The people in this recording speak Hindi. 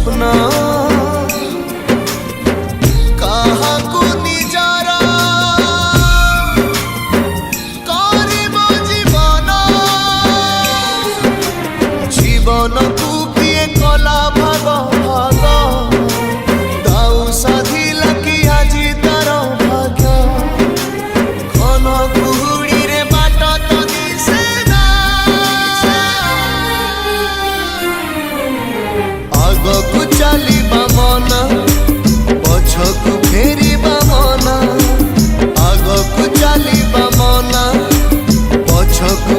स्वप्न काहाकू निजारा करिबो जीवन जीवन को किए कला भाग भाग दाऊ साधिला कि आजी तार भाग्य घन कुहुड़ी रे बाट तो दिसेना आगकू चलिबा मन पछकू फेरिबा मन आगकू चलिबा मन पछकू